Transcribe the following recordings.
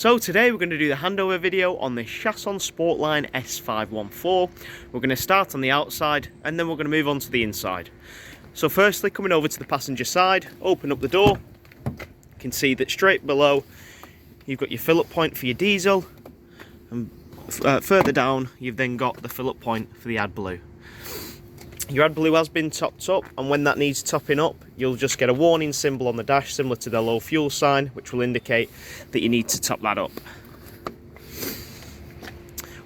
So today we're going to do the handover video on the Chausson Sportline S514. We're going to start on the outside and then we're going to move on to the inside. So firstly, coming over to the passenger side, open up the door. You can see that straight below you've got your fill-up point for your diesel, and further down you've then got the fill-up point for the AdBlue. Your AdBlue has been topped up, and when that needs topping up you'll just get a warning symbol on the dash similar to the low fuel sign, which will indicate that you need to top that up.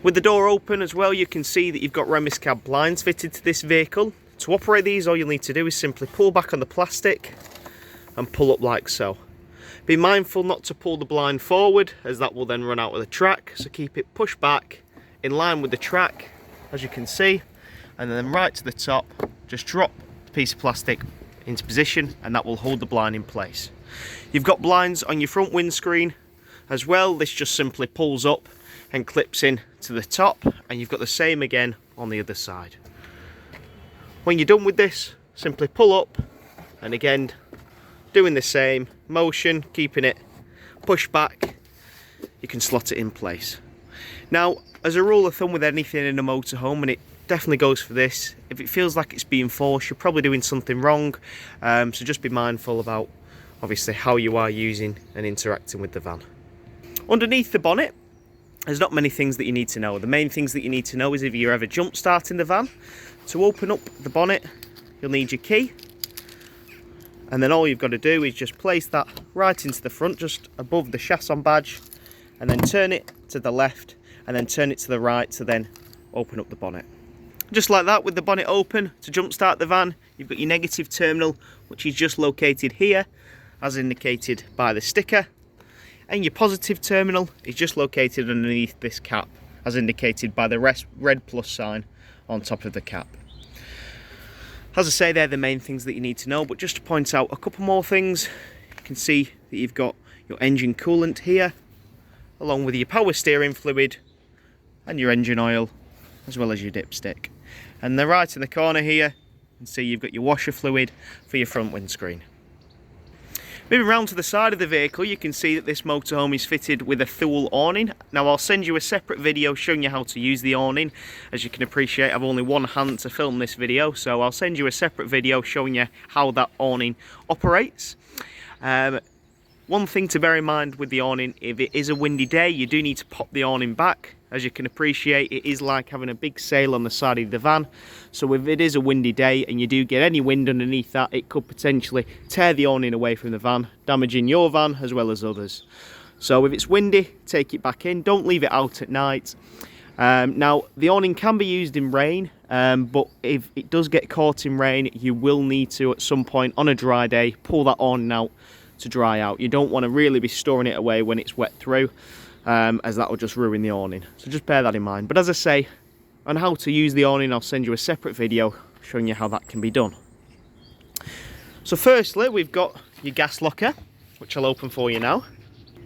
With the door open as well, you can see that you've got Remis cab blinds fitted to this vehicle. To operate these, all you'll need to do is simply pull back on the plastic and pull up like so. Be mindful not to pull the blind forward, as that will then run out of the track, so keep it pushed back in line with the track, as you can see, and then right to the top, just drop the piece of plastic into position and that will hold the blind in place. You've got blinds on your front windscreen as well. This just simply pulls up and clips in to the top, and you've got the same again on the other side. When you're done with this, simply pull up and again doing the same motion, keeping it pushed back, you can slot it in place. Now, as a rule of thumb with anything in a motorhome, and it definitely goes for this, if it feels like it's being forced, you're probably doing something wrong. So just be mindful about obviously how you are using and interacting with the van. Underneath the bonnet, there's not many things that you need to know. The main things that you need to know is if you're ever jump starting the van, to open up the bonnet you'll need your key, and then all you've got to do is just place that right into the front, just above the Chausson badge, and then turn it to the left and then turn it to the right to then open up the bonnet. Just like that, with the bonnet open, to jump start the van, you've got your negative terminal, which is just located here as indicated by the sticker, and your positive terminal is just located underneath this cap as indicated by the red plus sign on top of the cap. As I say, they're the main things that you need to know, but just to point out a couple more things, you can see that you've got your engine coolant here, along with your power steering fluid and your engine oil, as well as your dipstick. And then right in the corner here, you can see you've got your washer fluid for your front windscreen. Moving round to the side of the vehicle, you can see that this motorhome is fitted with a Thule awning. Now I'll send you a separate video showing you how to use the awning. As you can appreciate, I've only one hand to film this video, so I'll send you a separate video showing you how that awning operates. One thing to bear in mind with the awning, if it is a windy day, you do need to pop the awning back. As you can appreciate, it is like having a big sail on the side of the van. So if it is a windy day and you do get any wind underneath that, it could potentially tear the awning away from the van, damaging your van as well as others. So if it's windy, take it back in. Don't leave it out at night. Now, the awning can be used in rain, but if it does get caught in rain, you will need to, at some point on a dry day, pull that awning out to dry out. You don't want to really be storing it away when it's wet through, as that will just ruin the awning. So just bear that in mind. But as I say, on how to use the awning, I'll send you a separate video showing you how that can be done. So firstly, we've got your gas locker, which I'll open for you now.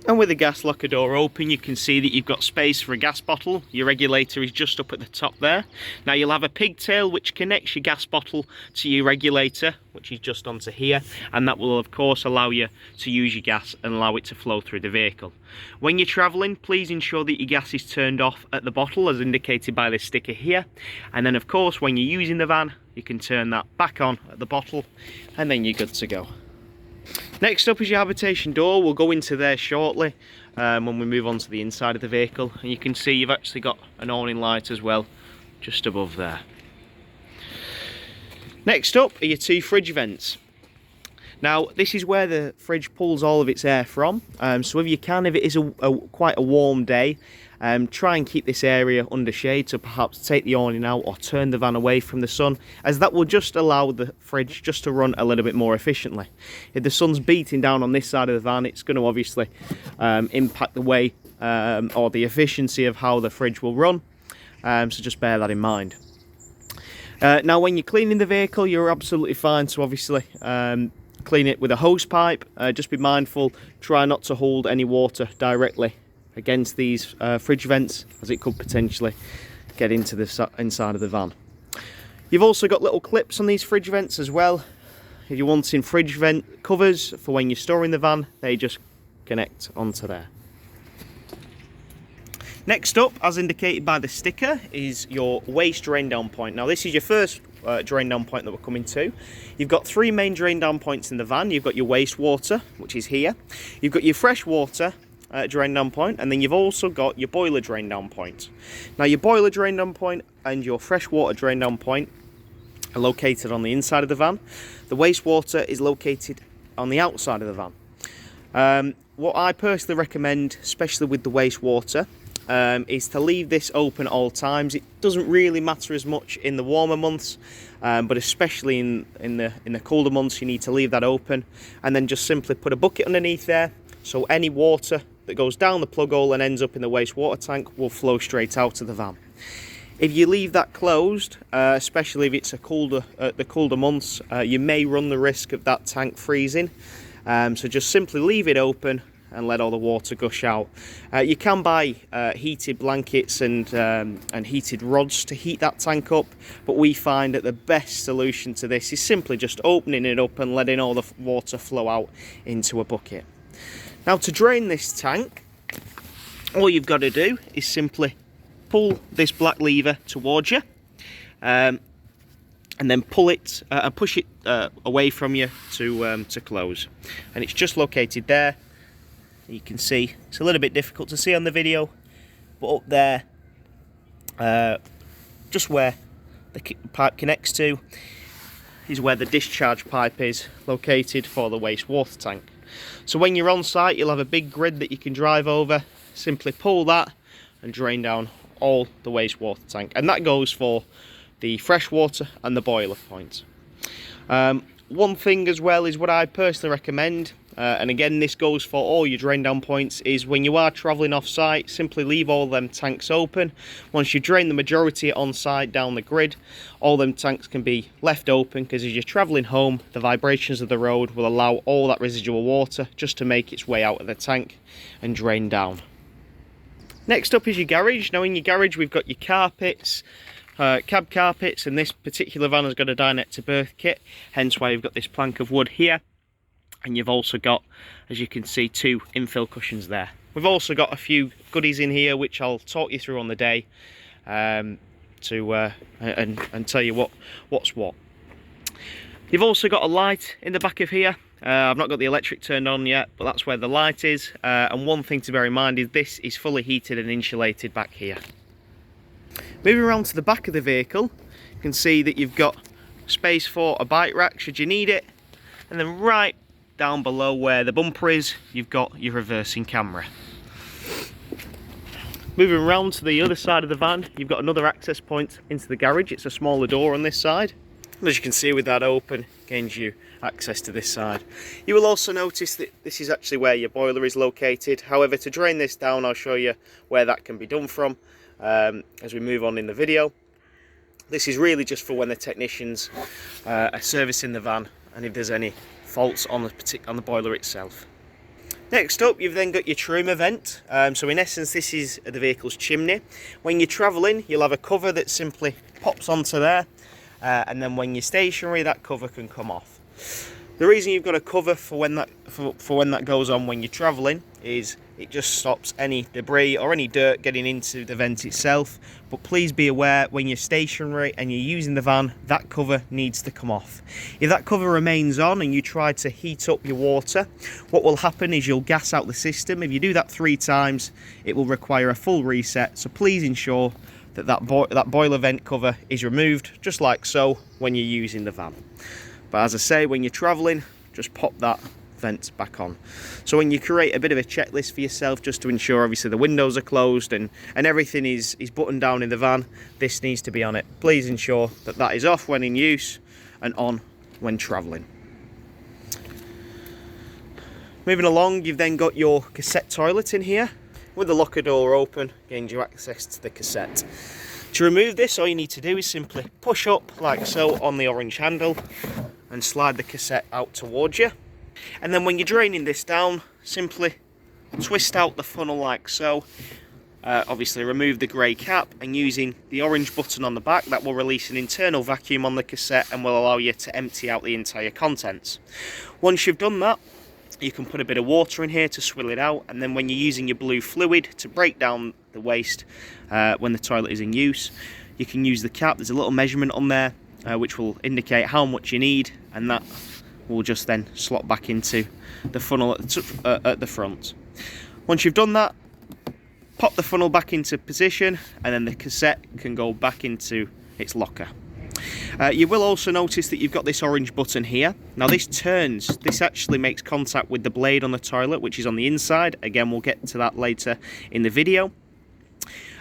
And with the gas locker door open, you can see that you've got space for a gas bottle. Your regulator is just up at the top there. Now you'll have a pigtail which connects your gas bottle to your regulator, which is just onto here, and that will of course allow you to use your gas and allow it to flow through the vehicle. When you're travelling, please ensure that your gas is turned off at the bottle as indicated by this sticker here, and then of course when you're using the van you can turn that back on at the bottle and then you're good to go. Next up is your habitation door. We'll go into there shortly when we move on to the inside of the vehicle, and you can see you've actually got an awning light as well just above there. Next up are your two fridge vents. Now this is where the fridge pulls all of its air from, so if you can, if it is quite a warm day, try and keep this area under shade, so perhaps take the awning out or turn the van away from the sun, as that will just allow the fridge just to run a little bit more efficiently. If the sun's beating down on this side of the van, it's going to obviously impact the way or the efficiency of how the fridge will run, so just bear that in mind. Now when you're cleaning the vehicle, you're absolutely fine to obviously clean it with a hose pipe. Just be mindful, try not to hold any water directly against these fridge vents, as it could potentially get into the inside of the van. You've also got little clips on these fridge vents as well. If you're wanting fridge vent covers for when you're storing the van, they just connect onto there. Next up, as indicated by the sticker, is your waste drain down point. Now this is your first drain down point that we're coming to. You've got 3 main drain down points in the van. You've got your wastewater, which is here. You've got your fresh water drain down point, and then you've also got your boiler drain down point. Now your boiler drain down point and your fresh water drain down point are located on the inside of the van. The wastewater is located on the outside of the van. What I personally recommend, especially with the wastewater, is to leave this open at all times. It doesn't really matter as much in the warmer months, but especially in the colder months, you need to leave that open, and then just simply put a bucket underneath there, so any water that goes down the plug hole and ends up in the wastewater tank will flow straight out of the van. If you leave that closed, especially if it's the colder months, you may run the risk of that tank freezing. So just simply leave it open and let all the water gush out. You can buy heated blankets and heated rods to heat that tank up, but we find that the best solution to this is simply just opening it up and letting all the water flow out into a bucket. Now to drain this tank, all you've got to do is simply pull this black lever towards you, and then pull it and push it away from you to close. And it's just located there. You can see it's a little bit difficult to see on the video, but up there, just where the pipe connects to, is where the discharge pipe is located for the wastewater tank. So when you're on site, you'll have a big grid that you can drive over. Simply pull that and drain down all the wastewater tank, and that goes for the fresh water and the boiler point. One thing as well is what I personally recommend, and again this goes for all your drain down points, is when you are travelling off site, simply leave all them tanks open. Once you drain the majority on site down the grid, all them tanks can be left open, because as you're travelling home, the vibrations of the road will allow all that residual water just to make its way out of the tank and drain down. Next up is your garage. Now in your garage we've got your carpets, cab carpets, and this particular van has got a dinette to berth kit, hence why you've got this plank of wood here. And you've also got, as you can see, 2 infill cushions there. We've also got a few goodies in here which I'll talk you through on the day, and tell you what's what. You've also got a light in the back of here. I've not got the electric turned on yet, but that's where the light is. And one thing to bear in mind is this is fully heated and insulated back here. Moving around to the back of the vehicle, you can see that you've got space for a bike rack should you need it, and then right down below where the bumper is, you've got your reversing camera. Moving around to the other side of the van, you've got another access point into the garage. It's a smaller door on this side. And as you can see with that open, gains you access to this side. You will also notice that this is actually where your boiler is located. However, to drain this down, I'll show you where that can be done from as we move on in the video. This is really just for when the technicians are servicing the van and if there's any faults on the boiler itself. Next up, you've then got your truma vent. So in essence, this is the vehicle's chimney. When you're travelling, you'll have a cover that simply pops onto there, and then when you're stationary, that cover can come off. The reason you've got a cover for when that goes on when you're travelling is it just stops any debris or any dirt getting into the vent itself. But please be aware, when you're stationary and you're using the van, that cover needs to come off. If that cover remains on and you try to heat up your water, what will happen is you'll gas out the system. If you do that 3 times, it will require a full reset. So please ensure that boiler vent cover is removed, just like so, when you're using the van. But as I say, when you're travelling, just pop that vent back on. So when you create a bit of a checklist for yourself, just to ensure obviously the windows are closed and everything is buttoned down in the van, this needs to be on it. Please ensure that that is off when in use and on when travelling. Moving along, you've then got your cassette toilet in here. With the locker door open, gains you access to the cassette. To remove this, all you need to do is simply push up like so on the orange handle and slide the cassette out towards you. And then when you're draining this down, simply twist out the funnel like so. Obviously remove the grey cap, and using the orange button on the back, that will release an internal vacuum on the cassette and will allow you to empty out the entire contents. Once you've done that, You can put a bit of water in here to swill it out, and then when you're using your blue fluid to break down the waste when the toilet is in use, you can use the cap. There's a little measurement on there which will indicate how much you need, and that will just then slot back into the funnel at the front. Once you've done that, pop the funnel back into position, and then the cassette can go back into its locker. You will also notice that you've got this orange button here. Now this turns, this actually makes contact with the blade on the toilet, which is on the inside. Again, we'll get to that later in the video.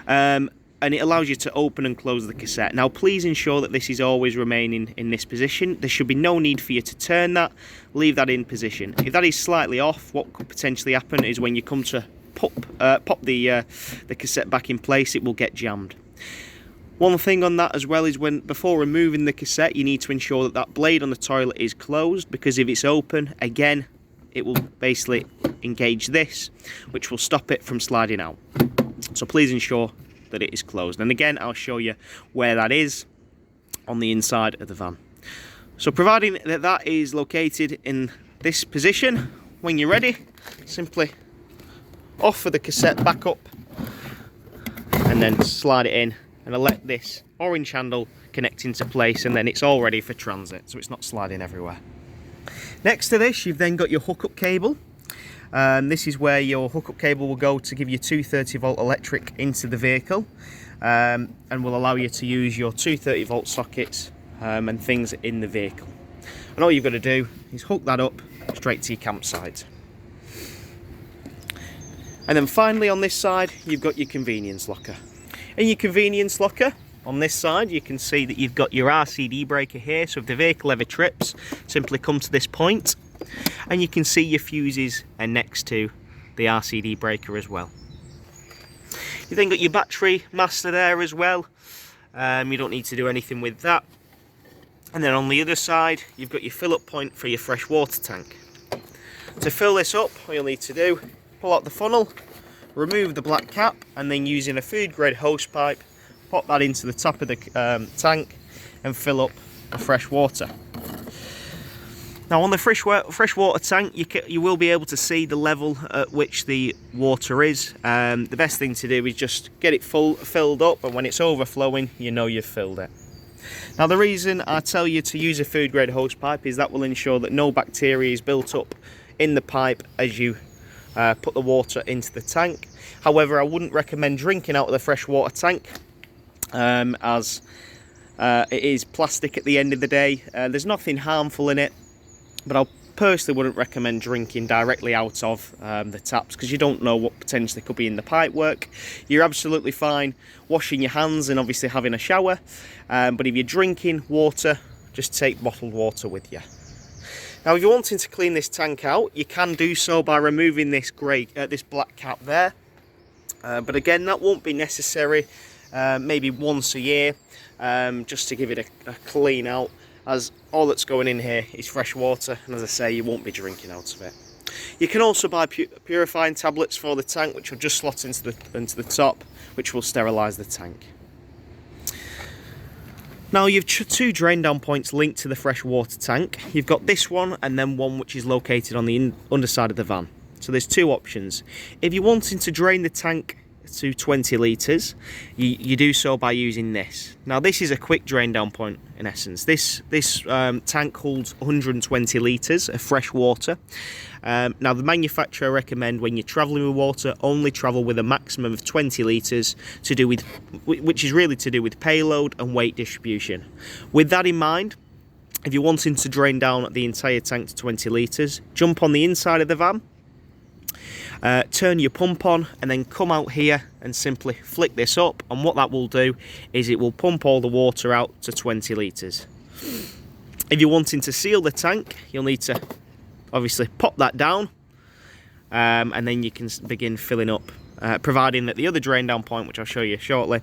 And it allows you to open and close the cassette. Now please ensure that this is always remaining in this position. There should be no need for you to turn that. Leave that in position. If that is slightly off, what could potentially happen is when you come to pop the cassette back in place, it will get jammed. One thing on that as well is before removing the cassette, you need to ensure that that blade on the toilet is closed, because if it's open, again, it will basically engage this, which will stop it from sliding out. So please ensure that it is closed. And again, I'll show you where that is on the inside of the van. So providing that that is located in this position, when you're ready, simply offer the cassette back up and then slide it in, and I'll let this orange handle connect into place, and then it's all ready for transit, so it's not sliding everywhere. Next to this, you've then got your hookup cable. This is where your hookup cable will go to give you 230-volt electric into the vehicle, and will allow you to use your 230-volt sockets and things in the vehicle. And all you've got to do is hook that up straight to your campsite. And then finally on this side, you've got your convenience locker. In your convenience locker, on this side, you can see that you've got your RCD breaker here, so if the vehicle ever trips, simply come to this point, and you can see your fuses are next to the RCD breaker as well. You've then got your battery master there as well. You don't need to do anything with that. And then on the other side, you've got your fill-up point for your fresh water tank. To fill this up, all you'll need to do, pull out the funnel, remove the black cap, and then using a food grade hose pipe, pop that into the top of the tank and fill up the fresh water. Now on the fresh water tank, you will be able to see the level at which the water is. The best thing to do is just get it filled up, and when it's overflowing, you know you've filled it. Now the reason I tell you to use a food grade hose pipe is that will ensure that no bacteria is built up in the pipe as you put the water into the tank. However, I wouldn't recommend drinking out of the fresh water tank, as it is plastic at the end of the day. There's nothing harmful in it, but I personally wouldn't recommend drinking directly out of the taps, because you don't know what potentially could be in the pipe work. You're absolutely fine washing your hands and obviously having a shower, but if you're drinking water, just take bottled water with you. Now if you're wanting to clean this tank out, you can do so by removing this this black cap there, but again, that won't be necessary. Maybe once a year, just to give it a clean out, as all that's going in here is fresh water, and as I say, you won't be drinking out of it. You can also buy purifying tablets for the tank, which will just slot into the top, which will sterilise the tank. Now you've two drain down points linked to the fresh water tank. You've got this one, and then one which is located on the underside of the van. So there's two options. If you're wanting to drain the tank to 20 litres, you do so by using this. Now this is a quick drain down point in essence. This tank holds 120 litres of fresh water. Now the manufacturer recommend when you're travelling with water, only travel with a maximum of 20 litres, which is really to do with payload and weight distribution. With that in mind, if you're wanting to drain down the entire tank to 20 litres, jump on the inside of the van, turn your pump on, and then come out here and simply flick this up, and what that will do is it will pump all the water out to 20 litres. If you're wanting to seal the tank, you'll need to obviously pop that down, and then you can begin filling up, providing that the other drain down point, which I'll show you shortly,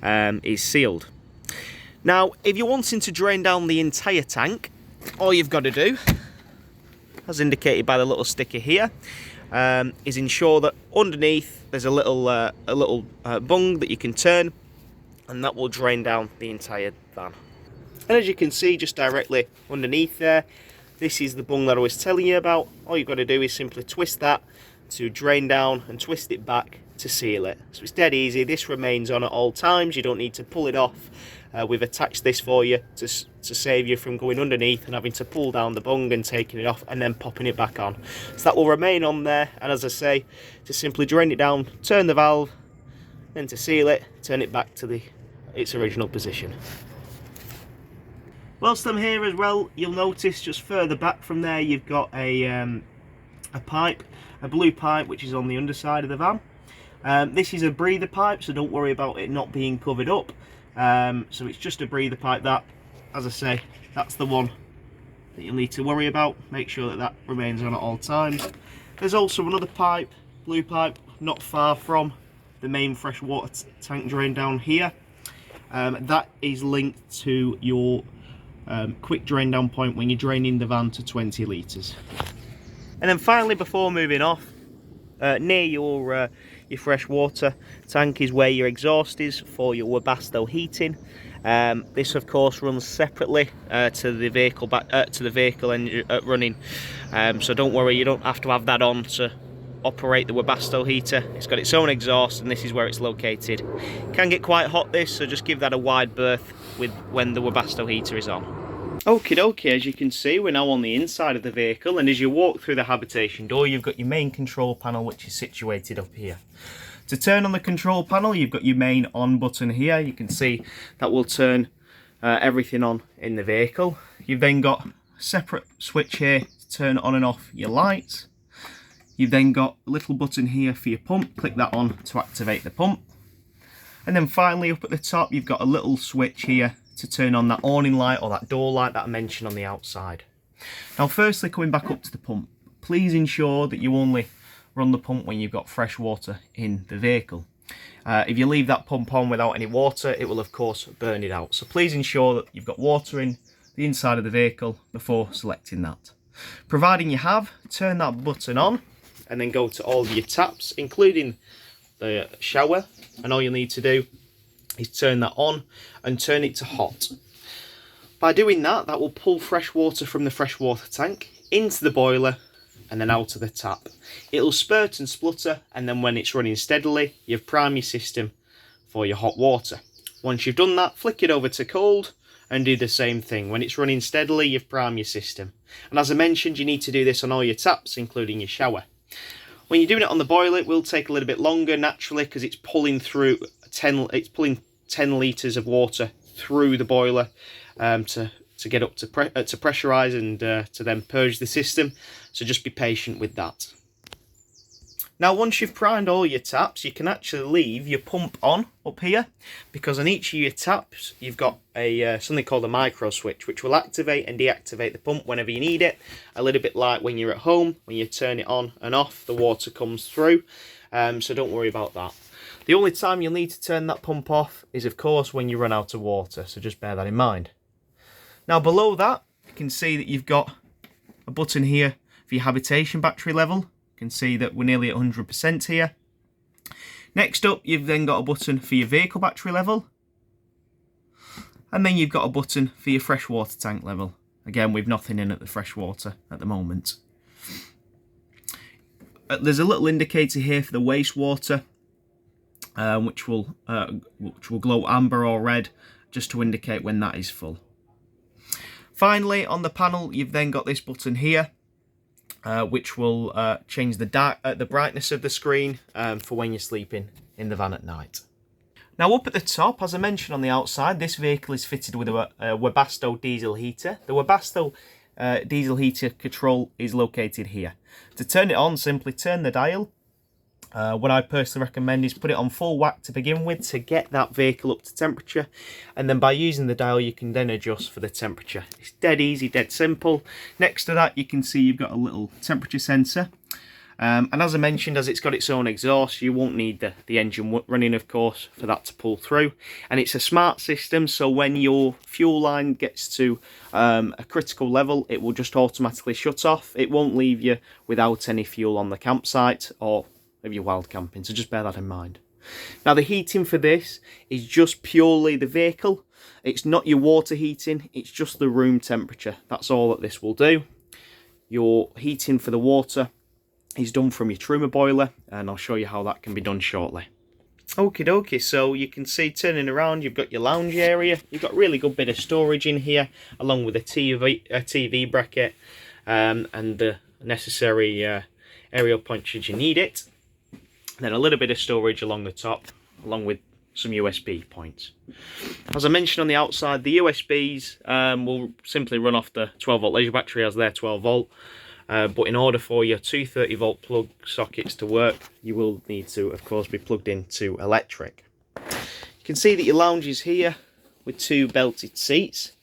is sealed. Now if you're wanting to drain down the entire tank, all you've got to do, as indicated by the little sticker here, is ensure that underneath there's a little bung that you can turn, and that will drain down the entire van. And as you can see, just directly underneath there, this is the bung that I was telling you about. All you've got to do is simply twist that to drain down and twist it back to seal it. So it's dead easy. This remains on at all times. You don't need to pull it off. We've attached this for you to save you from going underneath and having to pull down the bung and taking it off and then popping it back on. So that will remain on there, and as I say, to simply drain it down, turn the valve, then to seal it, turn it back to its original position. Whilst I'm here as well, you'll notice just further back from there you've got a pipe, a blue pipe, which is on the underside of the van. This is a breather pipe, so don't worry about it not being covered up. So it's just a breather pipe. That, as I say, that's the one that you'll need to worry about. Make sure that that remains on at all times. There's also another pipe, blue pipe, not far from the main freshwater tank drain down here. That is linked to your quick drain down point when you're draining the van to 20 litres. And then finally, before moving off, near your freshwater tank is where your exhaust is for your Webasto heating. This of course runs separately to the vehicle running, so don't worry, you don't have to have that on to operate the Webasto heater. It's got its own exhaust, and this is where it's located. Can get quite hot this, so just give that a wide berth when the Webasto heater is on. Okie dokie, as you can see, we're now on the inside of the vehicle, and as you walk through the habitation door, you've got your main control panel, which is situated up here. To turn on the control panel, you've got your main on button here. You can see that will turn everything on in the vehicle. You've then got a separate switch here to turn on and off your lights. You've then got a little button here for your pump. Click that on to activate the pump. And then finally, up at the top, you've got a little switch here to turn on that awning light or that door light that I mentioned on the outside. Now firstly, coming back up to the pump, please ensure that you only run the pump when you've got fresh water in the vehicle. If you leave that pump on without any water, it will of course burn it out. So please ensure that you've got water in the inside of the vehicle before selecting that. Providing you have, turn that button on and then go to all of your taps, including the shower, and all you'll need to do is turn that on and turn it to hot. By doing that, that will pull fresh water from the freshwater tank into the boiler and then out of the tap. It'll spurt and splutter, and then when it's running steadily, you've primed your system for your hot water. Once you've done that, flick it over to cold and do the same thing. When it's running steadily, you've primed your system. And as I mentioned, you need to do this on all your taps, including your shower. When you're doing it on the boiler, it will take a little bit longer naturally because it's pulling 10 litres of water through the boiler to get up to pressurise and to then purge the system. So just be patient with that. Now once you've primed all your taps, you can actually leave your pump on up here, because on each of your taps you've got a something called a micro switch, which will activate and deactivate the pump whenever you need it. A little bit like when you're at home, when you turn it on and off, the water comes through, so don't worry about that. The only time you'll need to turn that pump off is of course when you run out of water, so just bear that in mind. Now below that, you can see that you've got a button here for your habitation battery level. You can see that we're nearly at 100% here. Next up, you've then got a button for your vehicle battery level. And then you've got a button for your freshwater tank level. Again, we've nothing in at the freshwater at the moment. There's a little indicator here for the wastewater, which will glow amber or red, just to indicate when that is full. Finally, on the panel, you've then got this button here, which will change the brightness of the screen for when you're sleeping in the van at night. Now up at the top, as I mentioned on the outside, this vehicle is fitted with a Webasto diesel heater. The Webasto diesel heater control is located here. To turn it on, simply turn the dial. What I personally recommend is put it on full whack to begin with to get that vehicle up to temperature, and then by using the dial you can then adjust for the temperature. It's dead easy, dead simple. Next to that you can see you've got a little temperature sensor, and as I mentioned, as it's got its own exhaust, you won't need the engine running of course for that to pull through, and it's a smart system, so when your fuel line gets to a critical level, it will just automatically shut off. It won't leave you without any fuel on the campsite or if you're wild camping, so just bear that in mind. Now the heating for this is just purely the vehicle. It's not your water heating, it's just the room temperature. That's all that this will do. your heating for the water is done from your Truma boiler, and I'll show you how that can be done shortly. Okie dokie, so you can see turning around, you've got your lounge area. You've got a really good bit of storage in here, along with a TV bracket and the necessary aerial point should you need it. And then a little bit of storage along the top, along with some USB points. As I mentioned on the outside, the USBs will simply run off the 12-volt leisure battery as they're 12-volt. But in order for your 230-volt plug sockets to work, you will need to, of course, be plugged into electric. You can see that your lounge is here with 2 belted seats.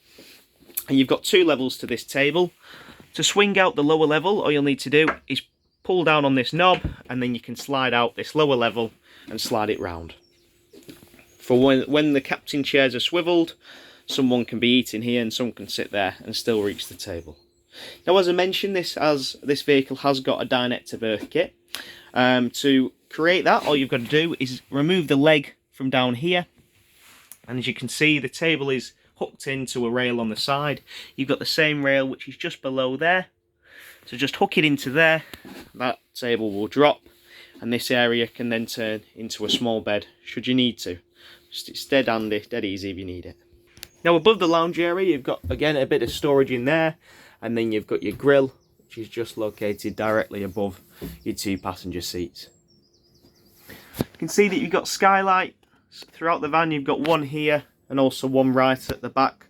And you've got 2 levels to this table. To swing out the lower level, all you'll need to do is pull down on this knob, and then you can slide out this lower level and slide it round. For when the captain chairs are swiveled, someone can be eating here and someone can sit there and still reach the table. Now, as I mentioned, this vehicle has got a dinette to berth kit. To create that, all you've got to do is remove the leg from down here, and as you can see, the table is hooked into a rail on the side. You've got the same rail which is just below there, so just hook it into there. That table will drop, and this area can then turn into a small bed should you need to. It's dead handy, dead easy if you need it. Now, above the lounge area, you've got again a bit of storage in there. And then you've got your grill, which is just located directly above your 2 passenger seats. You can see that you've got skylights throughout the van. You've got one here and also one right at the back.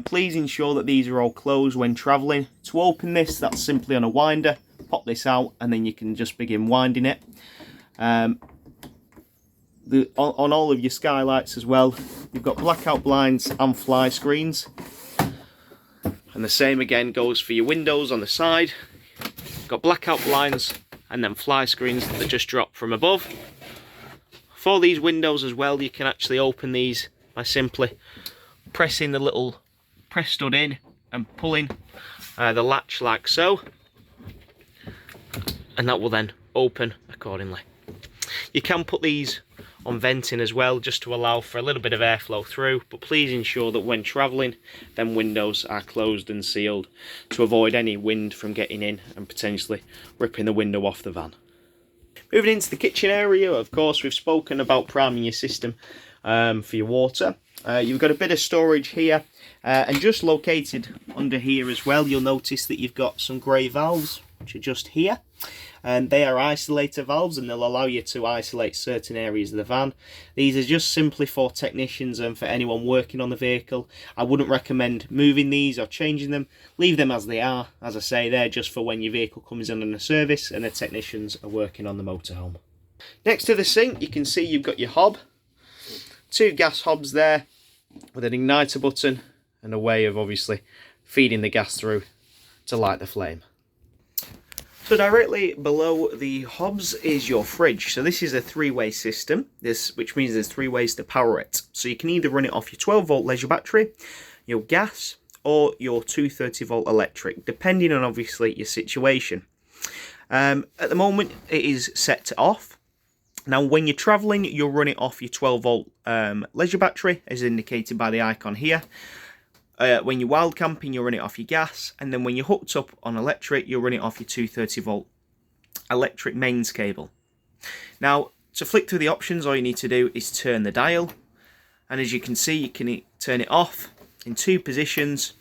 Please ensure that these are all closed when travelling. To open this, that's simply on a winder. Pop this out and then you can just begin winding it. On all of your skylights as well, you've got blackout blinds and fly screens. And the same again goes for your windows on the side. You've got blackout blinds and then fly screens that just drop from above. For these windows as well, you can actually open these by simply pressing the little press stud in and pulling the latch like so. And that will then open accordingly. You can put these on venting as well, just to allow for a little bit of airflow through, but please ensure that when travelling, them windows are closed and sealed to avoid any wind from getting in and potentially ripping the window off the van. Moving into the kitchen area, of course, we've spoken about priming your system for your water. You've got a bit of storage here, and just located under here as well, you'll notice that you've got some grey valves, which are just here. And they are isolator valves, and they'll allow you to isolate certain areas of the van. These are just simply for technicians and for anyone working on the vehicle. I wouldn't recommend moving these or changing them. Leave them as they are. As I say, they're just for when your vehicle comes in on a service and the technicians are working on the motorhome. Next to the sink, you can see you've got your hob. 2 gas hobs there with an igniter button and a way of obviously feeding the gas through to light the flame. So directly below the hobs is your fridge. So this is a 3-way system, which means there's 3 ways to power it. So you can either run it off your 12-volt leisure battery, your gas, or your 230-volt electric, depending on obviously your situation. At the moment, it is set to off. Now, when you're travelling, you'll run it off your 12-volt leisure battery, as indicated by the icon here. When you're wild camping, you'll run it off your gas, and then when you're hooked up on electric, you'll run it off your 230-volt electric mains cable. Now, to flick through the options, all you need to do is turn the dial, and as you can see, you can turn it off in 2 positions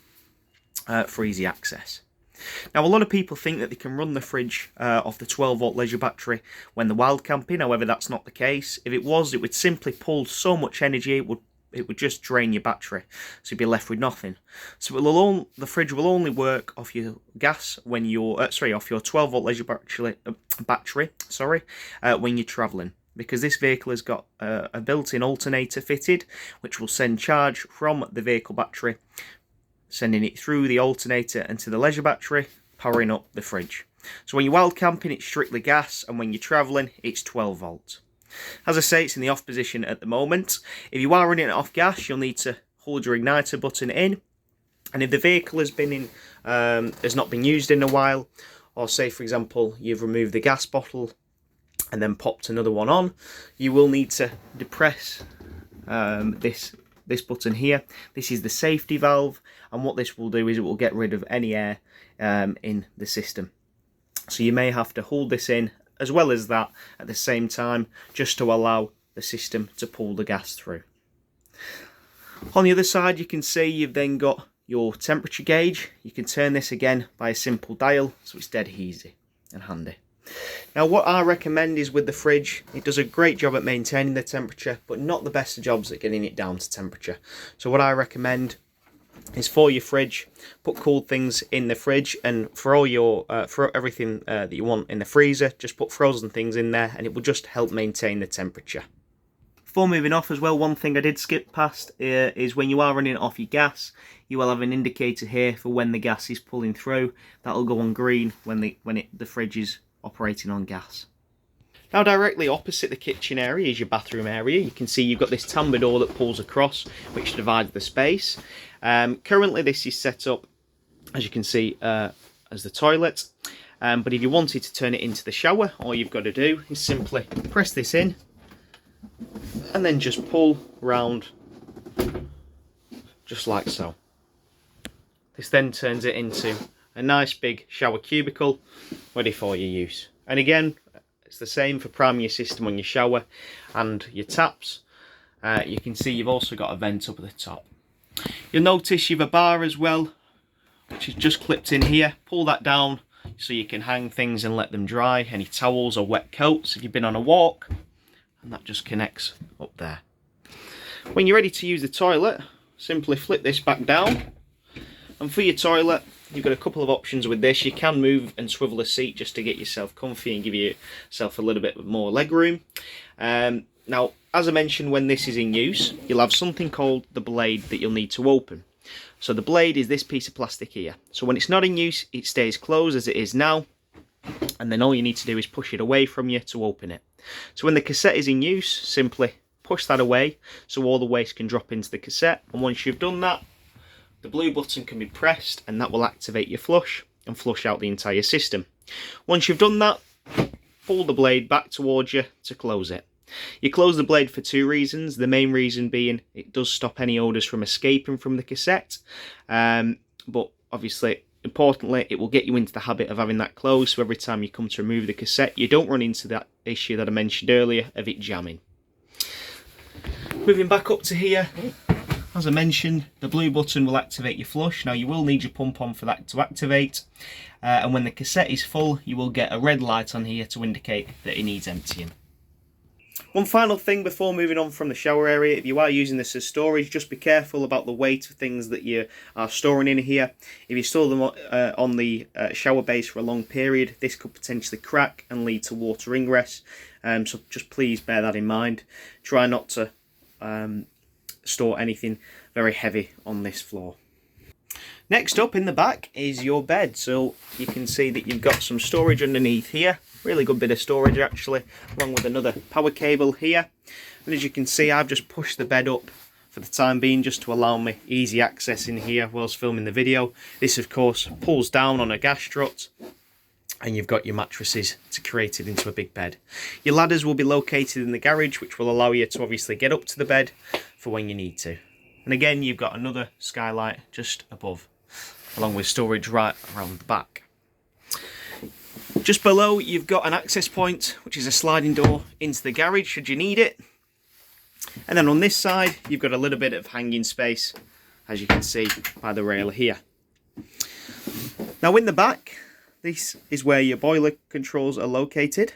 for easy access. Now, a lot of people think that they can run the fridge off the 12-volt leisure battery when they're wild camping. However, that's not the case. If it was, it would simply pull so much energy, it would just drain your battery, so you'd be left with nothing. So the fridge will only work off your gas when you're off your 12-volt leisure battery, when you're travelling, because this vehicle has got a built-in alternator fitted, which will send charge from the vehicle battery, sending it through the alternator into the leisure battery, powering up the fridge. So when you're wild camping, it's strictly gas, and when you're travelling, it's 12 volt. As I say, it's in the off position at the moment. If you are running it off gas, you'll need to hold your igniter button in. And if the vehicle has not been used in a while, or say, for example, you've removed the gas bottle and then popped another one on, you will need to depress this this button here. This is the safety valve, and what this will do is it will get rid of any air in the system. So you may have to hold this in as well as that at the same time, just to allow the system to pull the gas through. On the other side, you can see you've then got your temperature gauge. You can turn this again by a simple dial, so it's dead easy and handy. Now what I recommend is with the fridge, it does a great job at maintaining the temperature, but not the best of jobs at getting it down to temperature. So what I recommend is for your fridge, put cold things in the fridge, and for all your for everything that you want in the freezer, just put frozen things in there, and it will just help maintain the temperature. Before moving off as well, one thing I did skip past is when you are running it off your gas, you will have an indicator here for when the gas is pulling through. That'll go on green when the fridge is operating on gas. Now directly opposite the kitchen area is your bathroom area. You can see you've got this tambour door that pulls across, which divides the space. Currently this is set up, as you can see, as the toilet. But if you wanted to turn it into the shower, all you've got to do is simply press this in and then just pull round just like so. This then turns it into a nice big shower cubicle ready for your use. And again, it's the same for priming your system on your shower and your taps. You can see you've also got a vent up at the top. You'll notice you've a bar as well, which is just clipped in here. Pull that down so you can hang things and let them dry, any towels or wet coats if you've been on a walk, and that just connects up there. When you're ready to use the toilet, simply flip this back down, and for your toilet you've got a couple of options with this. You can move and swivel the seat just to get yourself comfy and give yourself a little bit more leg room. Now, as I mentioned, when this is in use, you'll have something called the blade that you'll need to open. So the blade is this piece of plastic here. So when it's not in use, it stays closed as it is now, and then all you need to do is push it away from you to open it. So when the cassette is in use, simply push that away so all the waste can drop into the cassette, and once you've done that, the blue button can be pressed and that will activate your flush and flush out the entire system. Once you've done that, pull the blade back towards you to close it. You close the blade for two reasons. The main reason being it does stop any odours from escaping from the cassette, but obviously, importantly, it will get you into the habit of having that closed, so every time you come to remove the cassette, you don't run into that issue that I mentioned earlier of it jamming. Moving back up to here, as I mentioned, the blue button will activate your flush. Now you will need your pump on for that to activate, and when the cassette is full, you will get a red light on here to indicate that it needs emptying. One final thing before moving on from the shower area, if you are using this as storage, just be careful about the weight of things that you are storing in here. If you store them on the shower base for a long period, this could potentially crack and lead to water ingress, so just please bear that in mind. Try not to store anything very heavy on this floor. Next up in the back is your bed. So you can see that you've got some storage underneath here. Really good bit of storage actually, along with another power cable here. And as you can see, I've just pushed the bed up for the time being just to allow me easy access in here whilst filming the video. This of course pulls down on a gas strut, and you've got your mattresses to create it into a big bed. Your ladders will be located in the garage, which will allow you to obviously get up to the bed for when you need to. And again, you've got another skylight just above, along with storage right around the back. Just below, you've got an access point, which is a sliding door into the garage should you need it. And then on this side, you've got a little bit of hanging space, as you can see by the rail here. Now in the back, this is where your boiler controls are located.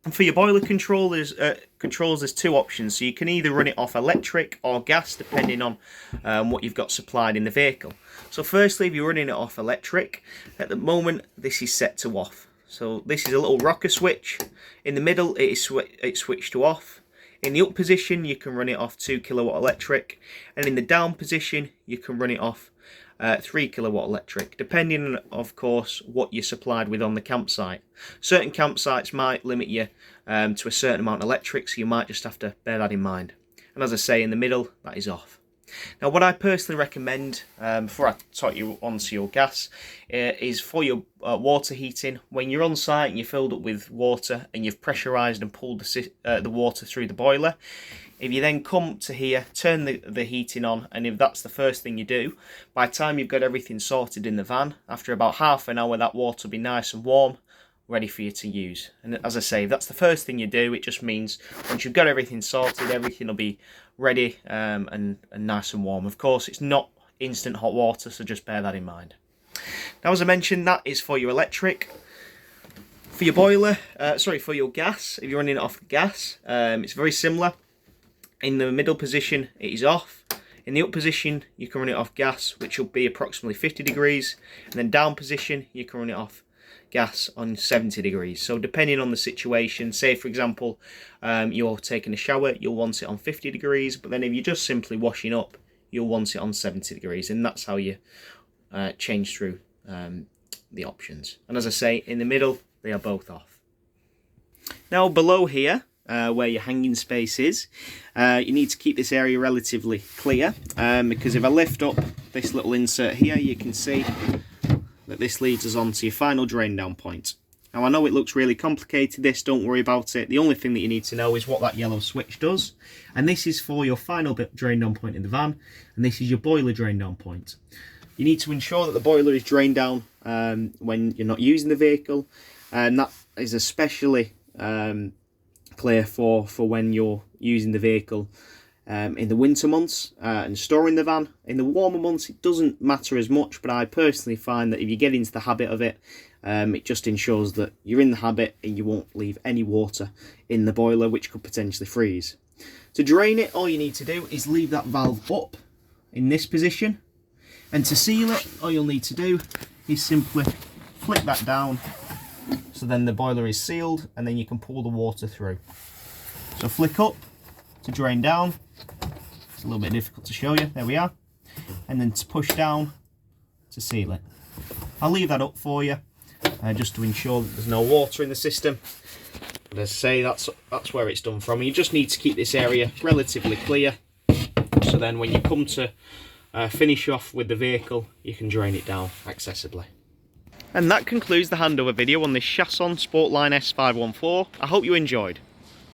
And for your boiler control, there's two options. So you can either run it off electric or gas, depending on what you've got supplied in the vehicle. So firstly, if you're running it off electric, at the moment, this is set to off. So this is a little rocker switch. In the middle, it's switched to off. In the up position, you can run it off 2 kilowatt electric. And in the down position, you can run it off 3 kilowatt electric, depending on, of course, what you're supplied with on the campsite. Certain campsites might limit you to a certain amount of electric, so you might just have to bear that in mind. And as I say, in the middle, that is off. Now what I personally recommend, before I take you onto your gas, is for your water heating, when you're on site and you're filled up with water and you've pressurised and pulled the water through the boiler, if you then come to here, turn the heating on, and if that's the first thing you do, by the time you've got everything sorted in the van, after about half an hour that water will be nice and warm, ready for you to use. And as I say, if that's the first thing you do, it just means once you've got everything sorted, everything will be ready and nice and warm. Of course, it's not instant hot water, so just bear that in mind. Now, as I mentioned, that is for your electric. For your boiler, for your gas, if you're running it off gas, it's very similar. In the middle position, it is off. In the up position, you can run it off gas, which will be approximately 50 degrees. And then down position, you can run it off gas on 70 degrees. So depending on the situation, say for example, you're taking a shower, you'll want it on 50 degrees. But then if you're just simply washing up, you'll want it on 70 degrees. And that's how you change through the options. And as I say, in the middle, they are both off. Now below here, where your hanging space is, you need to keep this area relatively clear, because if I lift up this little insert here, you can see that this leads us on to your final drain down point. Now I know it looks really complicated, this, don't worry about it. The only thing that you need to know is what that yellow switch does, and this is for your final drain down point in the van, and this is your boiler drain down point. You need to ensure that the boiler is drained down when you're not using the vehicle, and that is especially clear for when you're using the vehicle in the winter months and storing the van. In the warmer months it doesn't matter as much, but I personally find that if you get into the habit of it, it just ensures that you're in the habit and you won't leave any water in the boiler which could potentially freeze. To drain it, all you need to do is leave that valve up in this position, and to seal it, all you'll need to do is simply flick that down, so then the boiler is sealed and then you can pull the water through. So flick up to drain down. It's a little bit difficult to show you, there we are. And then to push down to seal it. I'll leave that up for you just to ensure that there's no water in the system. But as I say, that's where it's done from. You just need to keep this area relatively clear, so then when you come to finish off with the vehicle, you can drain it down accessibly. And that concludes the handover video on this Chausson Sportline S514. I hope you enjoyed.